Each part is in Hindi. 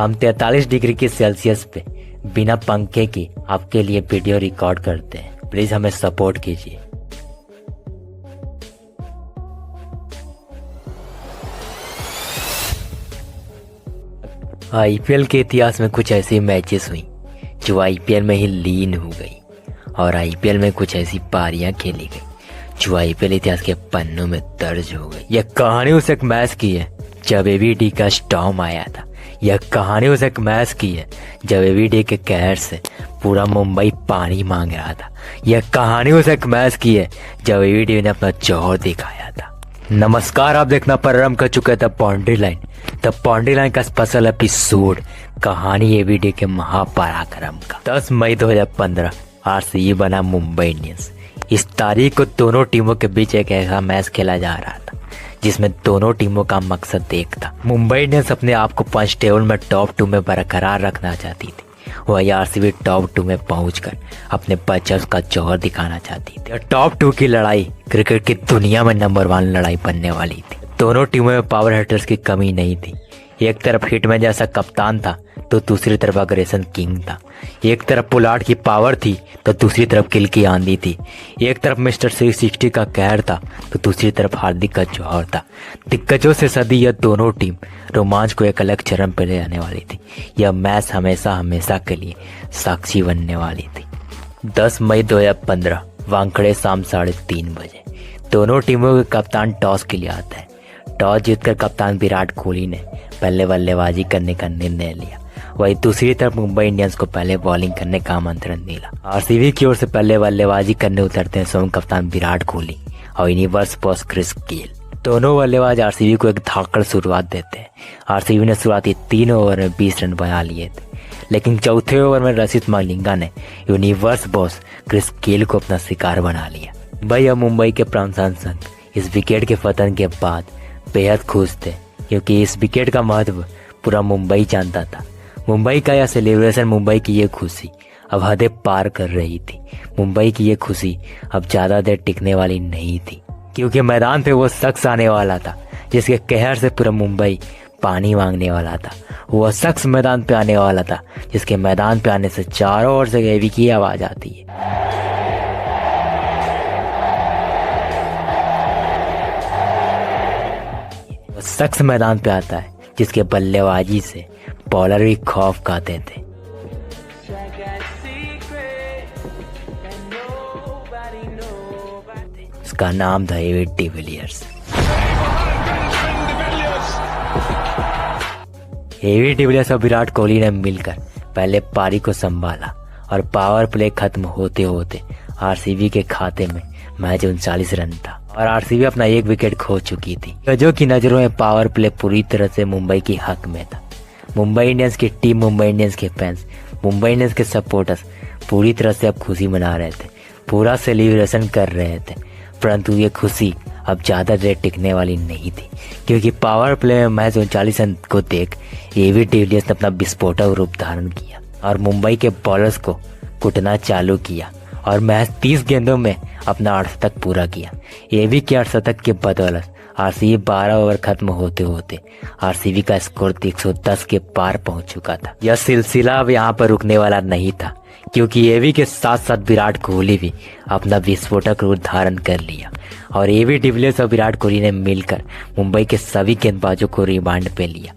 हम 43 डिग्री के सेल्सियस पे बिना पंखे की आपके लिए वीडियो रिकॉर्ड करते हैं। प्लीज हमें सपोर्ट कीजिए। आईपीएल के इतिहास में कुछ ऐसी मैचेस हुई जो आईपीएल में ही लीन हो गई और आईपीएल में कुछ ऐसी पारियां खेली गई जो आईपीएल इतिहास के पन्नों में दर्ज हो गई। यह कहानी उस एक मैच की है जब एवीडी का स्टॉर्म आया था। यह कहानी उस एक मैच की है जब एवीडी के कहर से पूरा मुंबई पानी मांग रहा था। यह कहानी उस एक मैच की है जब एवीडी ने अपना जोहर दिखाया था। नमस्कार, आप देखना प्रारंभ कर चुके थे boundary line. The boundary line का स्पेशल एपिसोड कहानी एवीडी के महापराक्रम का। 10 मई 2015 आरसीबी बना मुंबई इंडियंस। इस तारीख को दोनों टीमों के बीच एक ऐसा मैच खेला जा रहा था जिसमें दोनों टीमों का मकसद एक था। मुंबई इंडियंस अपने आप को पंच टेबल में टॉप 2 में बरकरार रखना चाहती थी, वही आरसीबी टॉप 2 में पहुंचकर अपने बच्चों का जौहर दिखाना चाहती थी। टॉप 2 की लड़ाई क्रिकेट की दुनिया में नंबर 1 लड़ाई बनने वाली थी। दोनों टीमों में पावर हिटर्स की कमी नहीं थी। एक तरफ हिटमैन जैसा कप्तान था तो दूसरी तरफ अग्रेशन किंग था। एक तरफ पुलार्ड की पावर थी तो दूसरी तरफ किल की आंधी थी। एक तरफ मिस्टर 360 का कहर था तो दूसरी तरफ हार्दिक का जौहर था। दिग्गजों से सदी यह दोनों टीम रोमांच को एक अलग चरम पर ले जाने वाली थी। यह मैच हमेशा हमेशा के लिए साक्षी बनने वाली थी। 10 मई 2015 वानखेड़े शाम 3:30 बजे दोनों टीमों के कप्तान टॉस के लिए आते हैं। टॉस जीतकर कप्तान विराट कोहली ने पहले बल्लेबाजी करने का निर्णय लिया। वही दूसरी तरफ मुंबई इंडियंस को पहले बॉलिंग करने का आमंत्रण मिला। आरसीबी की ओर से पहले बल्लेबाजी करने उतरते हैं स्वयं कप्तान विराट कोहली और यूनिवर्स बॉस क्रिस गेल। दोनों बल्लेबाज आरसीबी को एक धाकड़ शुरुआत देते हैं। आरसीबी ने शुरुआती 3 ओवर में 20 रन बना लिए थे, लेकिन चौथे ओवर में रसित मालिंगा ने यूनिवर्स बॉस क्रिस गेल को अपना शिकार बना लिया। भाई मुंबई के प्रशंसक इस विकेट के पतन के बाद बेहद खुश थे क्योंकि इस विकेट का महत्व पूरा मुंबई जानता था। मुंबई का यह सेलिब्रेशन, मुंबई की ये खुशी अब हदें पार कर रही थी। मुंबई की ये खुशी अब ज़्यादा देर टिकने वाली नहीं थी क्योंकि मैदान पे वो शख्स आने वाला था जिसके कहर से पूरा मुंबई पानी मांगने वाला था। वह शख्स मैदान पे आने वाला था जिसके मैदान पे आने से चारों ओर से एवी की आवाज़ आती है। शख्स मैदान पे आता है जिसके बल्लेबाजी से बॉलर भी खौफ खाते थे। उसका नाम था एवी डिविलियर्स। एवी डिविलियर्स और विराट कोहली ने मिलकर पहले पारी को संभाला और पावर प्ले खत्म होते होते आरसीबी के खाते में मैच 39 रन था और आरसीबी अपना 1 विकेट खो चुकी थी। जो की नजरों में पावर प्ले पूरी तरह से मुंबई की हक में था। मुंबई इंडियंस की टीम, मुंबई इंडियंस के फैंस, मुंबई इंडियंस के सपोर्टर्स पूरी तरह से अब खुशी मना रहे थे, पूरा सेलिब्रेशन कर रहे थे। परंतु ये खुशी अब ज़्यादा देर टिकने वाली नहीं थी क्योंकि पावर प्ले में मैच 39 रन को देख एवी डिविलियर्स ने अपना विस्फोटक रूप धारण किया और मुंबई के बॉलर्स को कुटना चालू किया और मैच 30 गेंदों में अपना 8 शतक पूरा किया। एवी के 8 शतक के बदौलत आरसीबी 12 ओवर खत्म होते होते आरसीबी का स्कोर 110 के पार पहुंच चुका था। यह सिलसिला अब यहाँ पर रुकने वाला नहीं था क्योंकि एवी के साथ साथ विराट कोहली भी अपना विस्फोटक रूप धारण कर लिया और एवी डिविलियर्स और विराट कोहली ने मिलकर मुंबई के सभी गेंदबाजों को रिमांड पे लिया।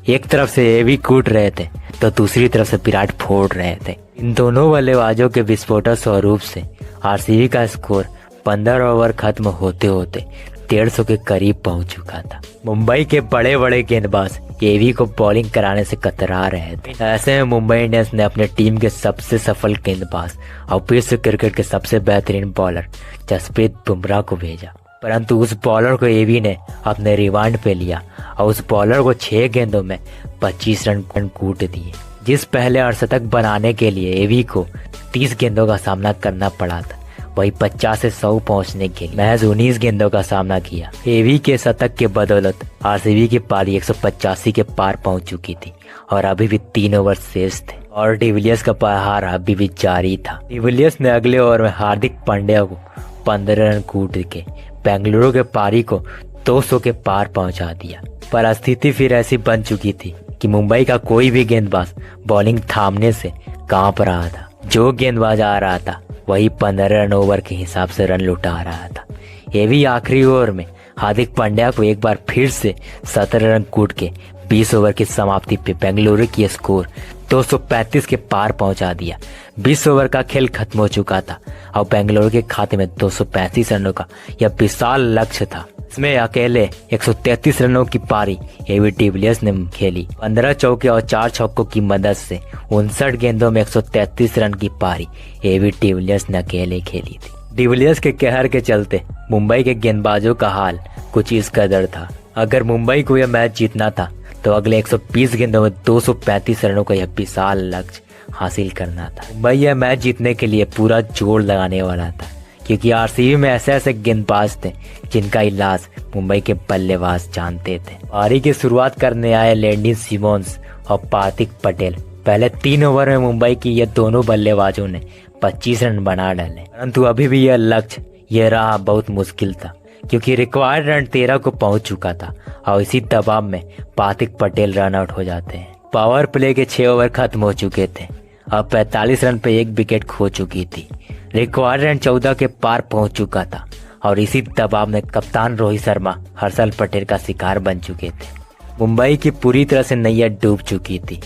एक तरफ से एवी कूट रहे थे तो दूसरी तरफ से विराट फोड़ रहे थे। इन दोनों बल्लेबाजों के विस्फोटक स्वरूप से आरसीबी का स्कोर 15 ओवर खत्म होते होते 150 के करीब पहुंच चुका था। मुंबई के बड़े बड़े गेंदबाज एवी को बॉलिंग कराने से कतरा रहे थे। ऐसे में मुंबई इंडियंस ने अपने टीम के सबसे सफल गेंदबाज और विश्व क्रिकेट के सबसे बेहतरीन बॉलर जसप्रीत बुमराह को भेजा, परंतु उस बॉलर को एवी ने अपने रिमांड पे लिया और उस बॉलर को 6 गेंदों में 25 रन कूट दिए। जिस पहले अर्धशतक बनाने के लिए एवी को 30 गेंदों का सामना करना पड़ा था, वही 50 से 100 पहुंचने के लिए महज 19 गेंदों का सामना किया। एवी के शतक के बदौलत आरसीबी की पारी 185 के पार पहुंच चुकी थी और अभी भी 3 ओवर शेष थे और डिविलियर्स का प्रहार अभी भी जारी था। डिविलियर्स ने अगले ओवर में हार्दिक पांड्या को 15 रन कूट के बेंगलुरु के पारी को 200 के पार पहुंचा दिया। पर स्थिति फिर ऐसी बन चुकी थी कि मुंबई का कोई भी गेंदबाज बॉलिंग थामने से कांप रहा था। जो गेंदबाज आ रहा था वही 15 रन ओवर के हिसाब से रन लुटा रहा था। ये भी आखिरी ओवर में हार्दिक पांड्या को एक बार फिर से 17 रन कूट के 20 ओवर की समाप्ति पे बेंगलुरु की स्कोर 235 के पार पहुंचा दिया। 20 ओवर का खेल खत्म हो चुका था और बेंगलुरु के खाते में 235 रनों का यह विशाल लक्ष्य था। इसमें अकेले 133 रनों की पारी एबी डिविलियर्स ने खेली। 15 चौके और 4 छक्कों की मदद से 59 गेंदों में 133 रन की पारी एबी डिविलियर्स ने अकेले खेली थी। डिविलियर्स के कहर के चलते मुंबई के गेंदबाजों का हाल कुछ इस कदर था। अगर मुंबई को यह मैच जीतना था तो अगले 120 गेंदों में 235 रनों का यह विशाल लक्ष्य हासिल करना था। मुंबई यह मैच जीतने के लिए पूरा जोर लगाने वाला था, क्योंकि आरसीबी में ऐसे ऐसे गेंदबाज थे जिनका इलाज मुंबई के बल्लेबाज जानते थे। पारी की शुरुआत करने आए लैंडी सिमोन्स और पार्थिक पटेल। पहले 3 ओवर में मुंबई की ये दोनों बल्लेबाजों ने 25 रन बना डाले, परंतु अभी भी यह लक्ष्य यह रहा बहुत मुश्किल था, क्योंकि रिक्वायर्ड रन 13 को पहुंच चुका था और इसी दबाव में पार्थिक पटेल रन आउट हो जाते हैं। पावर प्ले के 6 ओवर खत्म हो चुके थे और 45 रन पे 1 विकेट खो चुकी थी। रिक्वायर्ड रन 14 के पार पहुंच चुका था और इसी दबाव में कप्तान रोहित शर्मा हर्षल पटेल का शिकार बन चुके थे। मुंबई की पूरी तरह से नैया डूब चुकी थी,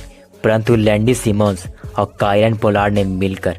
परंतु लैंडी सिमोन्स और कायरन पोलार्ड ने मिलकर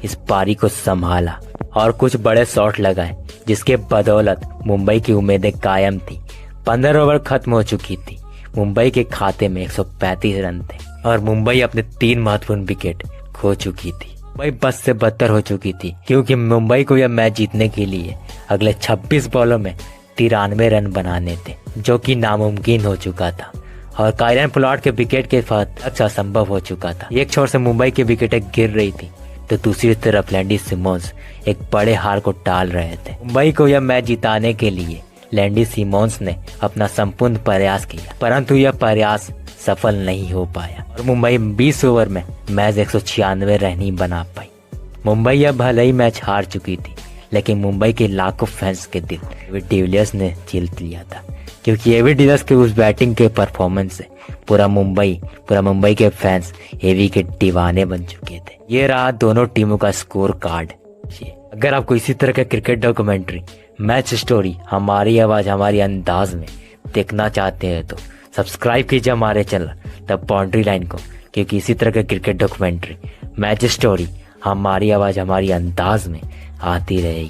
इस पारी को संभाला और कुछ बड़े शॉट लगाए, जिसके बदौलत मुंबई की उम्मीदें कायम थी। 15 ओवर खत्म हो चुकी थी। मुंबई के खाते में 135 रन थे और मुंबई अपने 3 महत्वपूर्ण विकेट खो चुकी थी। मुंबई बस से बदतर हो चुकी थी, क्योंकि मुंबई को यह मैच जीतने के लिए अगले 26 बॉलों में 93 रन बनाने थे, जो कि नामुमकिन हो चुका था और कायरन पोलार्ड के विकेट के साथ असंभव हो चुका था। एक छोर से मुंबई की विकेटें गिर रही थी तो दूसरी तरफ लैंडी सिमोन्स एक बड़े हार को टाल रहे थे। मुंबई को यह मैच जिताने के लिए लैंडी सिमोन्स ने अपना संपूर्ण प्रयास किया, परंतु यह प्रयास सफल नहीं हो पाया और मुंबई 20 ओवर में मैच 196 रन ही बना पाई। मुंबई यह भले ही मैच हार चुकी थी, लेकिन मुंबई के लाखों फैंस के दिल एबी डिविलियर्स ने जीत लिया था, क्योंकि एबी डिविलियर्स के उस बैटिंग के परफॉर्मेंस से पूरा मुंबई के फैंस एबी के दीवाने बन चुके थे। ये रहा दोनों टीमों का स्कोर कार्ड। अगर आपको इसी तरह का क्रिकेट डॉक्यूमेंट्री, मैच स्टोरी हमारी आवाज हमारी अंदाज में देखना चाहते हैं तो सब्सक्राइब कीजिए हमारे चैनल द बाउंड्री लाइन को, क्योंकि इसी तरह का क्रिकेट डॉक्यूमेंट्री, मैच स्टोरी हमारी आवाज हमारी अंदाज में आती रहेगी।